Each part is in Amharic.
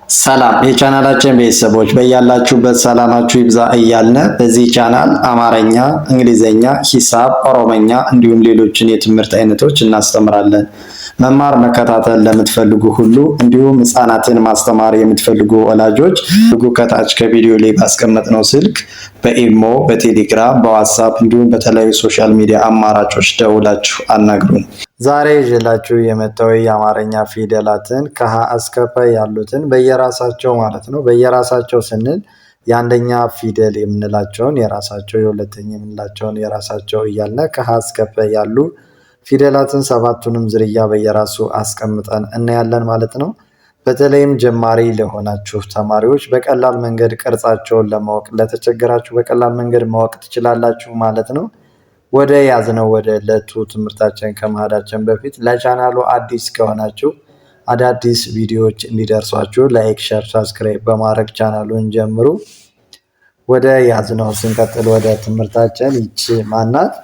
ሰላም የቻናላችን ቤተሰቦች በያላችሁበት ሰላማችሁ ይብዛ እያልን በዚህ ቻናል አማርኛ፣ እንግሊዘኛ፣ ሂሳብ፣ ኦሮመኛ እንዲሁም ሌሎችን የትምህርት አይነቶች እናስተምራለን። መማር መከታተል ለምትፈልጉ ሁሉ እንዲሁም ህፃናትን ማስተማር የምትፈልጉ ወላጆች ከታች ከቪዲዮ ላይ ባስቀመጥነው ስልክ በኢሞ፣ በቴሌግራም፣ በዋትሳፕ እንዲሁም በተለያዩ ሶሻል ሚዲያ አማራጮች ደውላችሁ አናግሩን። ዛሬ ይዤላችሁ የመጣው የአማርኛ ፊደላትን ከሀ እስከ ፐ ያሉትን በየራሳቸው ማለት ነው። በየራሳቸው ስንል የአንደኛ ፊደል የምንላቸውን የራሳቸው፣ የሁለተኛ የምንላቸውን የራሳቸው እያልን ከሀ እስከ ፐ ያሉ ፊደላትን ሰባቱንም ዝርያ በየራሱ አስቀምጠን እናያለን ማለት ነው። በተለይም ጀማሪ ለሆናችሁ ተማሪዎች በቀላል መንገድ ቅርጻቸውን ለማወቅ ለተቸገራችሁ በቀላል መንገድ ማወቅ ትችላላችሁ ማለት ነው። ወደ ያዝነው ወደ ዕለቱ ትምህርታችን ከመሄዳችን በፊት ለቻናሉ አዲስ ከሆናችሁ አዳዲስ ቪዲዮዎች እንዲደርሷችሁ ላይክ፣ ሼር፣ ሰብስክራይብ በማድረግ ቻናሉን ጀምሩ። ወደ ያዝነው ስንቀጥል ወደ ትምህርታችን ይቺ ማናት?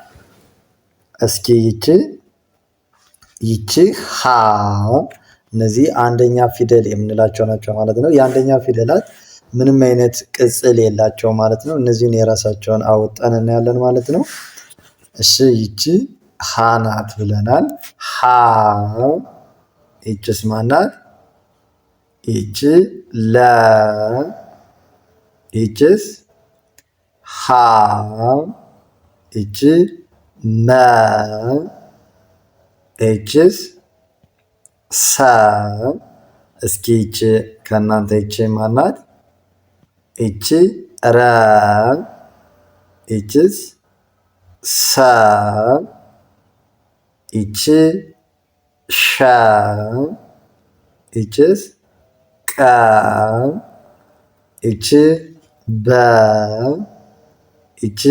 እስኪ ይቺ ሀ። እነዚህ አንደኛ ፊደል የምንላቸው ናቸው ማለት ነው። የአንደኛ ፊደላት ምንም አይነት ቅጽል የላቸው ማለት ነው። እነዚህን የራሳቸውን አውጠን እናያለን ማለት ነው። እሺ ይቺ ሀ ናት ብለናል። ሀ። ይቺስ ማናት? ይቺ ለ። ይቺስ ሀ። ይቺ መ። ይቺስ ሰ። እስኪ ይቺ ከእናንተ ይቺ ማናት? ይቺ ረ። ይቺስ ሰ። ይቺ ሸ። ይቺስ ቀ። ይቺ በ። ይቺ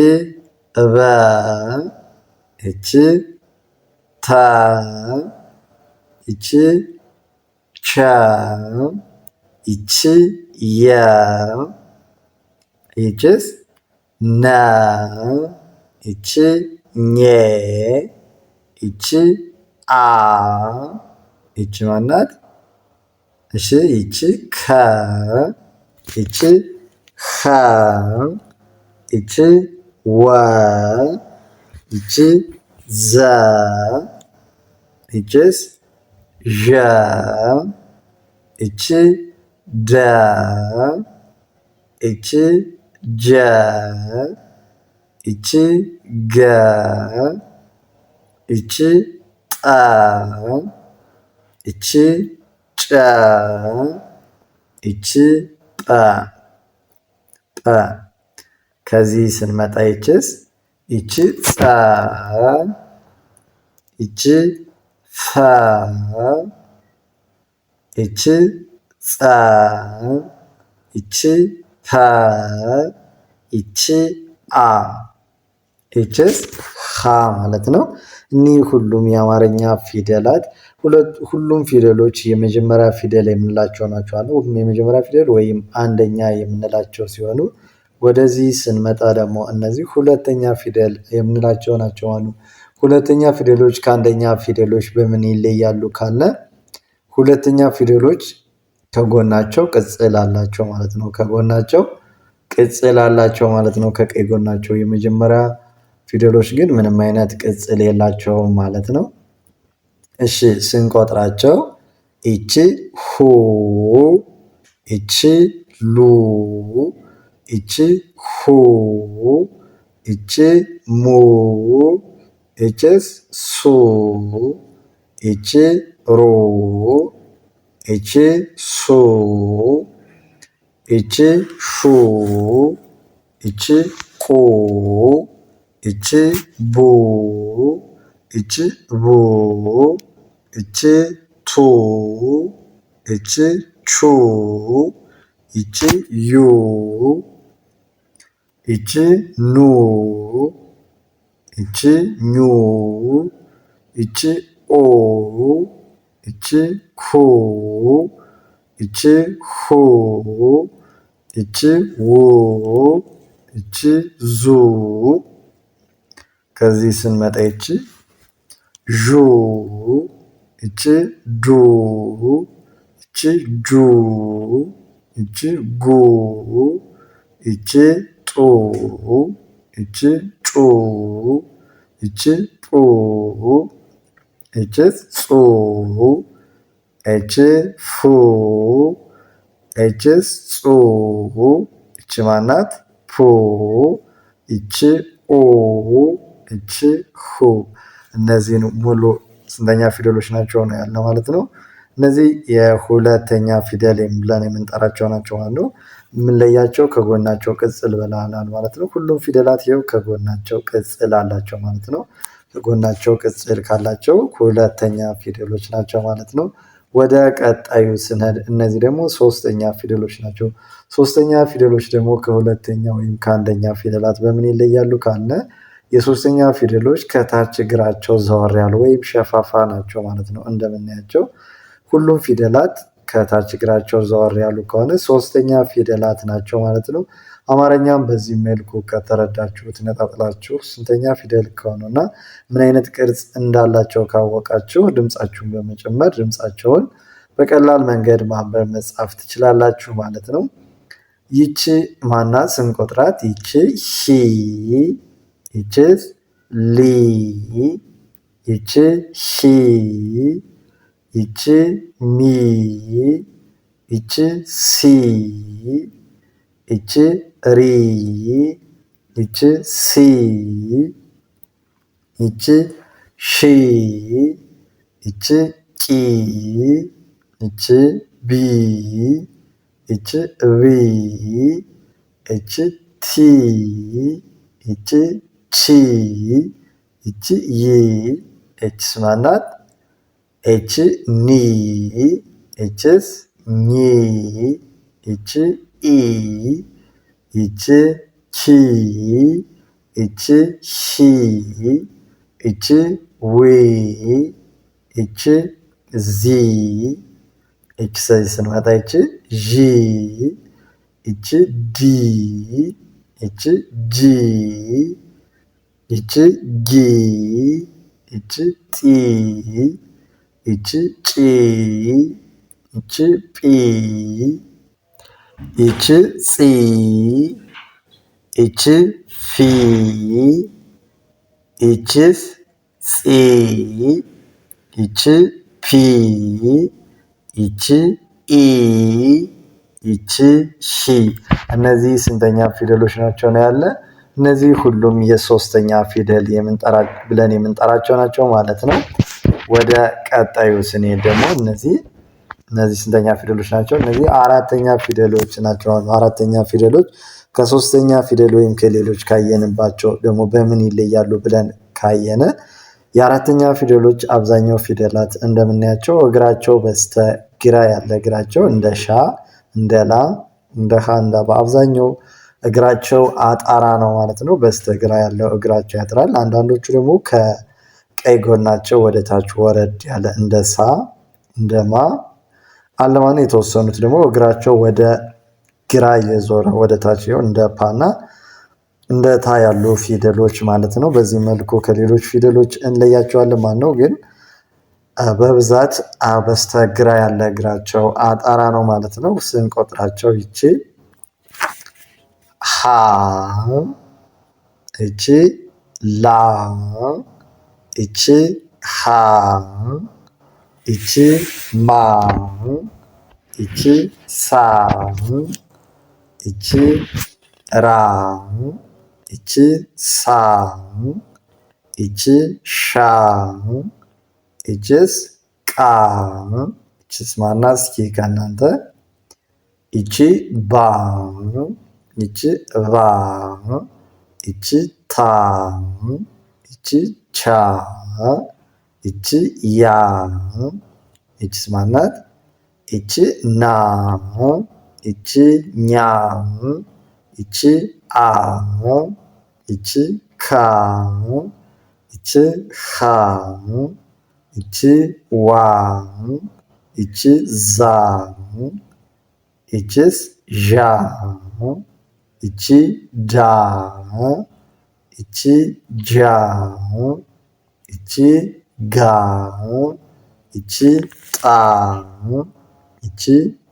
በ። ይቺ ተ። ይቺ ቸ። ይቺ የ። ይቺስ ነ። ይቺ ኘ። ይቺ አ። ይቺ ማናት? እሺ ይቺ ከ። ይቺ ኸ። ይቺ ወ። ይቺ ዘ። ይቺስ ዠ። ይቺ ደ። ይቺ ጀ። ይቺ ገ። ይቺ ጠ። ይቺ ጨ። ይቺ ጰ። ጰ። ከዚህ ስንመጣ ይቺስ ይቺ ጸ። ይቺ ፈ። ይቺ ጸ። ይቺ ፐ። ይቺ አ። ይቺስ ሀ ማለት ነው። እኒህ ሁሉም የአማርኛ ፊደላት ሁሉም ፊደሎች የመጀመሪያ ፊደል የምንላቸው ናቸው። ሁሉም የመጀመሪያ ፊደል ወይም አንደኛ የምንላቸው ሲሆኑ ወደዚህ ስንመጣ ደግሞ እነዚህ ሁለተኛ ፊደል የምንላቸው ናቸው አሉ። ሁለተኛ ፊደሎች ከአንደኛ ፊደሎች በምን ይለያሉ ካለ ሁለተኛ ፊደሎች ከጎናቸው ቅጽል አላቸው ማለት ነው። ከጎናቸው ቅጽል አላቸው ማለት ነው። ከቀኝ ጎናቸው የመጀመሪያ ፊደሎች ግን ምንም አይነት ቅጽል የላቸውም ማለት ነው። እሺ ስንቆጥራቸው ይቺ ሁ። ይቺ ሉ። ይቺ ሁ። ይቺ ሙ። ይቺስ ሱ። ይቺ ሩ። ይቺ ሱ። ይቺ ሹ። ይቺ ቁ። ይቺ ቡ። ይቺ ቡ። ይቺ ቱ። ይቺ ቹ። ይቺ ዩ። ይቺ ኑ። ይቺ ኙ። ይቺ ኦ። ይቺ ኩ። ይቺ ሁ። ይቺ ው። ይቺ ዙ። ከዚህ ስንመጣ ይቺ ዡ። ይቺ ዱ። ይቺ ጁ። ይቺ ጉ፣ ይቺ ጡ፣ ይቺ ጩ፣ ይቺ ጡ፣ ይቺ ጹ፣ ይቺ ፉ፣ ይቺስ ጹ፣ ይቺ ማናት? ፑ፣ ይቺ ኡ፣ ይቺ ሁ። እነዚህን ሙሉ ስንተኛ ፊደሎች ናቸው ነው ያለው ማለት ነው። እነዚህ የሁለተኛ ፊደል ብለን የምንጠራቸው ናቸው ማለት ነው። የምንለያቸው ከጎናቸው ቅጽል ብለናል ማለት ነው። ሁሉም ፊደላት ይኸው ከጎናቸው ቅጽል አላቸው ማለት ነው። ከጎናቸው ቅጽል ካላቸው ሁለተኛ ፊደሎች ናቸው ማለት ነው። ወደ ቀጣዩ ስንሄድ እነዚህ ደግሞ ሶስተኛ ፊደሎች ናቸው። ሶስተኛ ፊደሎች ደግሞ ከሁለተኛ ወይም ከአንደኛ ፊደላት በምን ይለያሉ ካልነ የሶስተኛ ፊደሎች ከታች እግራቸው ዘወር ያሉ ወይም ሸፋፋ ናቸው ማለት ነው። እንደምናያቸው ሁሉም ፊደላት ከታች እግራቸው ዘወር ያሉ ከሆነ ሶስተኛ ፊደላት ናቸው ማለት ነው። አማርኛም በዚህ መልኩ ከተረዳችሁት ነጣጥላችሁ ስንተኛ ፊደል ከሆኑና ምን አይነት ቅርጽ እንዳላቸው ካወቃችሁ ድምፃችሁን በመጨመር ድምፃቸውን በቀላል መንገድ ማንበብ መጻፍ ትችላላችሁ ማለት ነው። ይቺ ማናት ስንቆጥራት? ይቺ ሂ፣ ይቺ ሊ፣ ይቺ ሂ፣ ይቺ ሚ፣ ይቺ ሲ፣ ይቺ ሪ፣ ይቺ ሲ፣ ይቺ ሺ፣ ይቺ ቂ፣ ይቺ ቢ፣ ይቺ ሪ፣ ይቺ ቲ፣ ይቺ ቺ፣ ይቺ ይ፣ ኤችስ ማናት? ኤች ኒ፣ ኤችስ ኒ፣ ይቺ ኢ፣ ይቺ ኪ፣ ይቺ ሂ፣ ይቺ ዊ፣ ይቺ ዚ፣ ይቺ ስለዚህ ስንመጣ ይቺ ዢ፣ ይቺ ዲ፣ ይቺ ጂ፣ ይቺ ጊ፣ ይቺ ጢ፣ ይቺ ጪ፣ ይቺ ጲ፣ ይቺ ጺ፣ ይቺ ፊ፣ ይቺስ ጺ፣ ይቺ ፒ፣ ይቺ ኢ፣ ይቺ ሺ። እነዚህ ስንተኛ ፊደሎች ናቸው ነው ያለ? እነዚህ ሁሉም የሶስተኛ ፊደል ብለን የምንጠራቸው ናቸው ማለት ነው። ወደ ቀጣዩ ስንሄድ ደግሞ እነዚህ ስንተኛ ፊደሎች ናቸው? እነዚህ አራተኛ ፊደሎች ናቸው። አራተኛ ፊደሎች ከሶስተኛ ፊደል ወይም ከሌሎች ካየንባቸው ደግሞ በምን ይለያሉ ብለን ካየነ የአራተኛ ፊደሎች አብዛኛው ፊደላት እንደምናያቸው እግራቸው በስተ ግራ ያለ እግራቸው እንደ ሻ፣ እንደ ላ፣ እንደ ሀ፣ እንደ ባ አብዛኛው እግራቸው አጣራ ነው ማለት ነው። በስተግራ ያለው እግራቸው ያጥራል። አንዳንዶቹ ደግሞ ከቀኝ ጎናቸው ወደ ታች ወረድ ያለ እንደ ሳ፣ እንደ ማ አለ ማለት ነው። የተወሰኑት ደግሞ እግራቸው ወደ ግራ የዞረ ወደ ታች ይኸው እንደ ፓና እንደ ታ ያሉ ፊደሎች ማለት ነው። በዚህ መልኩ ከሌሎች ፊደሎች እንለያቸዋለን ማለት ነው። ግን በብዛት በስተግራ ያለ እግራቸው አጣራ ነው ማለት ነው። ስንቆጥራቸው ይቺ ሀ፣ ይቺ ላ፣ ይቺ ሀ፣ ይቺ ማ፣ ይቺ ሳ፣ ይቺ ራ፣ ይቺ ሳ፣ ይቺ ሻ፣ ይቺስ ቃ፣ ይቺስ ማናት? እስኪ ከእናንተ ይቺ ባ፣ ይቺ ባ፣ ይቺ ታ፣ ይቺ ቻ፣ ይቺ ያ፣ ይቺስ ማናት? ይቺ ና፣ ይቺ ኛ፣ ይቺ አ፣ ይቺ ካ፣ ይቺ ኻ፣ ይቺ ዋ፣ ይቺ ዛ፣ ይቺስ ዣ፣ ይቺ ዳ፣ ይቺ ጃ፣ ይቺ ጋ፣ ይቺ ጣ፣ ይቺ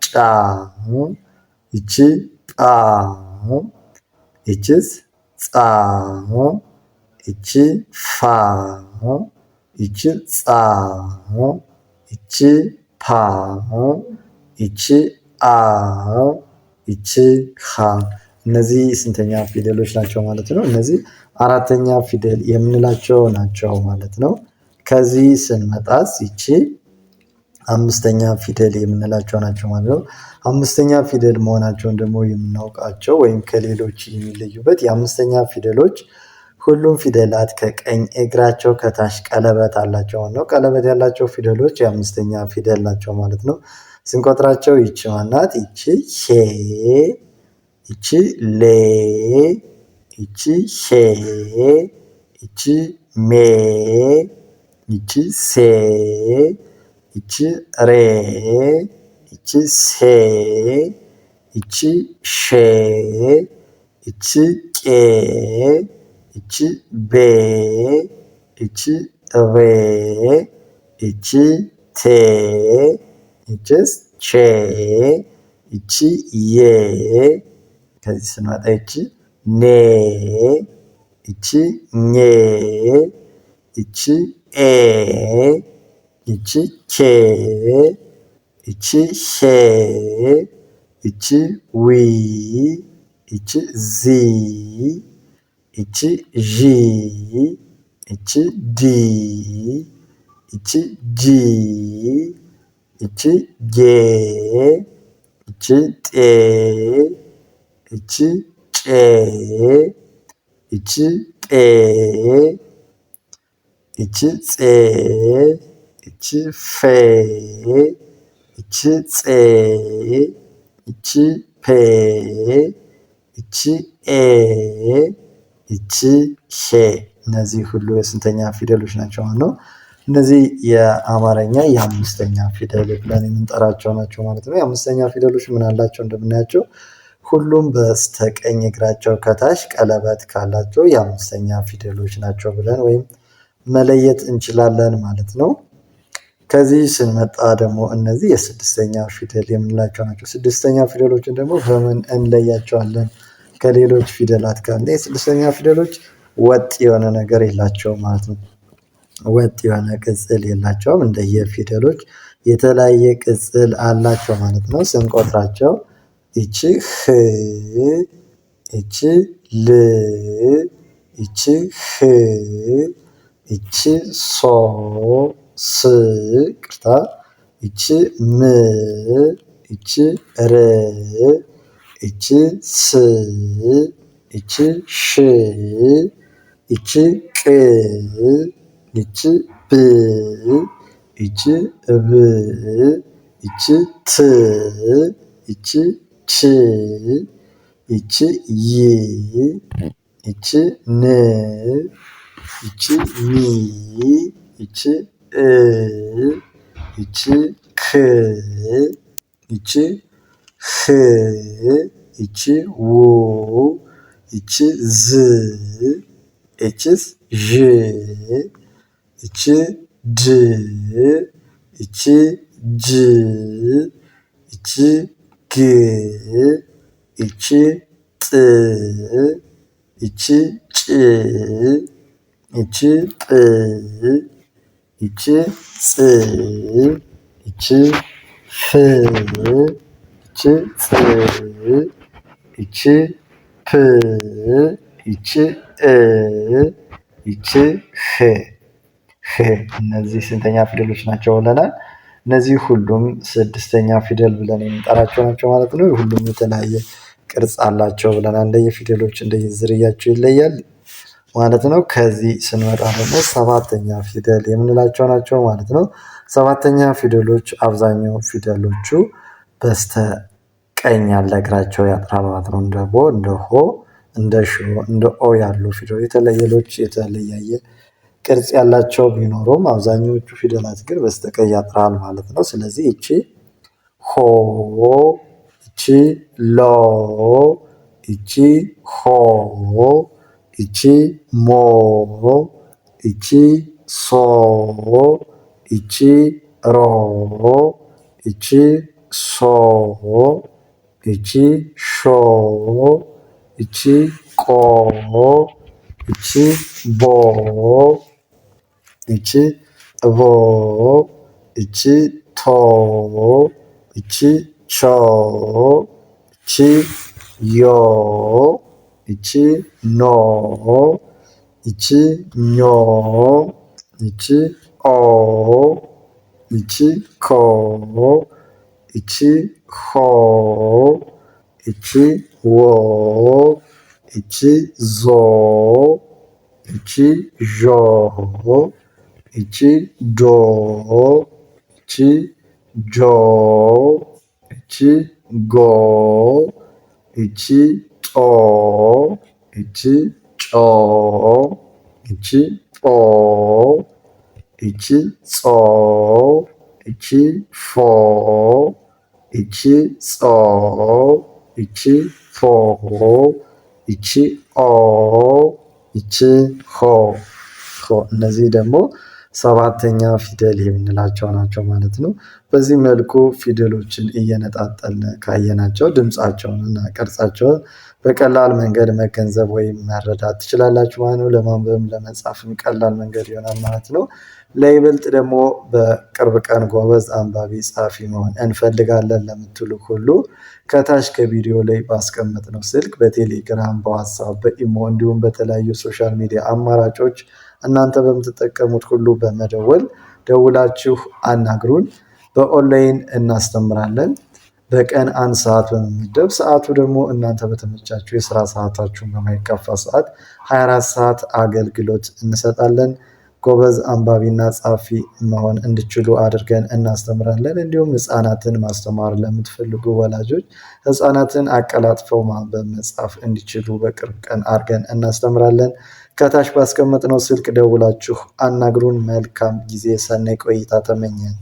ጫ፣ ይቺ ጣ፣ ይቺስ ጻ፣ ይቺ ፋ፣ ይቺ ጻ፣ ይቺ ፓ፣ ይቺ አ፣ ይቺ ሀ። እነዚህ ስንተኛ ፊደሎች ናቸው ማለት ነው? እነዚህ አራተኛ ፊደል የምንላቸው ናቸው ማለት ነው። ከዚህ ስንመጣስ ይቺ አምስተኛ ፊደል የምንላቸው ናቸው ማለት ነው። አምስተኛ ፊደል መሆናቸውን ደግሞ የምናውቃቸው ወይም ከሌሎች የሚለዩበት የአምስተኛ ፊደሎች ሁሉም ፊደላት ከቀኝ እግራቸው ከታች ቀለበት አላቸው ነው። ቀለበት ያላቸው ፊደሎች የአምስተኛ ፊደል ናቸው ማለት ነው። ስንቆጥራቸው ይቺ ማናት? ይቺ ሄ፣ ይቺ ሌ፣ ይቺ ሄ፣ ይቺ ሜ፣ ይቺ ሴ፣ ይቺ ሬ፣ ይቺ ሴ፣ ይቺ ሼ፣ ይቺ ቄ፣ ይቺ ቤ፣ ይቺ ሬ፣ ይቺ ቴ፣ ይቺስ ቼ፣ ይቺ ዬ፣ ከዚህ ስንመጣ ይቺ ኔ፣ ይቺ ኜ፣ ይቺ ኤ፣ ይቺ ኬ፣ ይቺ ሄ፣ ይቺ ዊ፣ ይቺ ዚ፣ ይቺ ዢ፣ ይቺ ዲ፣ ይቺ ጂ፣ ይቺ ጌ፣ ይቺ ጤ፣ ይቺ ጬ፣ ይቺ ጴ፣ ይቺ ፄ፣ ይቺ ፌ፣ ይቺ ፄ፣ ይቺ ፔ፣ ይቺ ኤ፣ ይቺ ሄ። እነዚህ ሁሉ የስንተኛ ፊደሎች ናቸው ማለት ነው? እነዚህ የአማርኛ የአምስተኛ ፊደል ብለን የምንጠራቸው ናቸው ማለት ነው። የአምስተኛ ፊደሎች ምን አላቸው? እንደምናያቸው ሁሉም በስተቀኝ እግራቸው ከታች ቀለበት ካላቸው የአምስተኛ ፊደሎች ናቸው ብለን ወይም መለየት እንችላለን ማለት ነው። ከዚህ ስንመጣ ደግሞ እነዚህ የስድስተኛ ፊደል የምንላቸው ናቸው። ስድስተኛ ፊደሎችን ደግሞ በምን እንለያቸዋለን ከሌሎች ፊደላት ጋር? የስድስተኛ ፊደሎች ወጥ የሆነ ነገር የላቸውም ማለት ነው። ወጥ የሆነ ቅጽል የላቸውም። እንደየፊደሎች የተለያየ ቅጽል አላቸው ማለት ነው። ስንቆጥራቸው ይቺ ህ፣ ይቺ ል፣ ይቺ ህ፣ ይቺ ሶ፣ ስ፣ ቅርታ፣ ይቺ ም፣ ይቺ ር፣ ይቺ ስ፣ ይቺ ሽ፣ ይቺ ቅ፣ ይቺ ብ፣ ይቺ ብ፣ ይቺ ት፣ ይቺ ች፣ ይቺ ይ፣ ይቺ ን፣ ይቺ ሚ፣ ይቺ እ፣ ይቺ ክ፣ ይቺ ህ፣ ይቺ ው፣ ይቺ ዝ፣ ይቺስ ዥ፣ ይቺ ድ፣ ይቺ ጅ፣ ይቺ ግ፣ ይቺ ጥ፣ ይቺ ጭ፣ ይቺ ጵ፣ ይቺ ጽ፣ ይቺ ፍ፣ ይቺ ፅ፣ ይቺ ፕ፣ ይቺ እ፣ ይቺ ህ። እነዚህ ስንተኛ ፊደሎች ናቸው ብለናል? እነዚህ ሁሉም ስድስተኛ ፊደል ብለን የምንጠራቸው ናቸው ማለት ነው። ሁሉም የተለያየ ቅርጽ አላቸው ብለናል። እንደየፊደሎች እንደየዝርያቸው ይለያል ማለት ነው። ከዚህ ስንመጣ ደግሞ ሰባተኛ ፊደል የምንላቸው ናቸው ማለት ነው። ሰባተኛ ፊደሎች አብዛኛው ፊደሎቹ በስተ ቀኝ ያለ እግራቸው ያጥራል ማለት ነው። እንደ ቦ፣ እንደ ሆ፣ እንደ ሾ፣ እንደ ኦ ያሉ ፊደሎች የተለየሎች የተለያየ ቅርጽ ያላቸው ቢኖሩም አብዛኞቹ ፊደላት ግን በስተቀኝ ያጥራል ማለት ነው። ስለዚህ ይቺ ሆ፣ ይቺ ሎ፣ ይቺ ሆ፣ ይቺ ሞ፣ ይቺ ሶ፣ ይቺ ሮ፣ ይቺ ሶ፣ ይቺ ሾ፣ ይቺ ቆ፣ ይቺ ቦ፣ ይቺ ቮ፣ ይቺ ቶ፣ ይቺ ቾ፣ ይቺ ዮ፣ ይቺ ኖ፣ ይቺ ኞ፣ ይቺ ኦ፣ ይቺ ኮ፣ ይቺ ሆ፣ ይቺ ዎ፣ ይቺ ዞ፣ ይቺ ዦ፣ ይቺ ዶ፣ ይቺ ጆ፣ ይቺ ጎ፣ ይቺ ጦ፣ ይቺ ጮ፣ ይቺ ጶ፣ ይቺ ጾ፣ ይቺ ፎ፣ ይቺ ጾ፣ ይቺ ፎ፣ ይቺ ኦ፣ ይቺ ሆ። እነዚህ ደግሞ ሰባተኛ ፊደል የምንላቸው ናቸው ማለት ነው። በዚህ መልኩ ፊደሎችን እየነጣጠልን ካየናቸው ድምፃቸውን እና ቅርጻቸውን በቀላል መንገድ መገንዘብ ወይም መረዳት ትችላላችሁ ማለት ነው። ለማንበብም ለመጻፍም ቀላል መንገድ ይሆናል ማለት ነው። ለይበልጥ ደግሞ በቅርብ ቀን ጎበዝ አንባቢ ጸሐፊ መሆን እንፈልጋለን ለምትሉ ሁሉ ከታች ከቪዲዮ ላይ ባስቀመጥነው ስልክ በቴሌግራም፣ በዋትስአፕ፣ በኢሞ እንዲሁም በተለያዩ ሶሻል ሚዲያ አማራጮች እናንተ በምትጠቀሙት ሁሉ በመደወል ደውላችሁ አናግሩን። በኦንላይን እናስተምራለን። በቀን 1 ሰዓት በመመደብ ሰዓቱ ደግሞ እናንተ በተመቻችሁ የስራ ሰዓታችሁን በማይጋፋ ሰዓት 24 ሰዓት አገልግሎት እንሰጣለን። ጎበዝ አንባቢና ጸሐፊ መሆን እንዲችሉ አድርገን እናስተምራለን። እንዲሁም ህፃናትን ማስተማር ለምትፈልጉ ወላጆች ህፃናትን አቀላጥፈው ማንበብ መጻፍ እንዲችሉ በቅርብ ቀን አድርገን እናስተምራለን። ከታች ባስቀመጥነው ስልክ ደውላችሁ አናግሩን። መልካም ጊዜ፣ ሰናይ ቆይታ ተመኘን።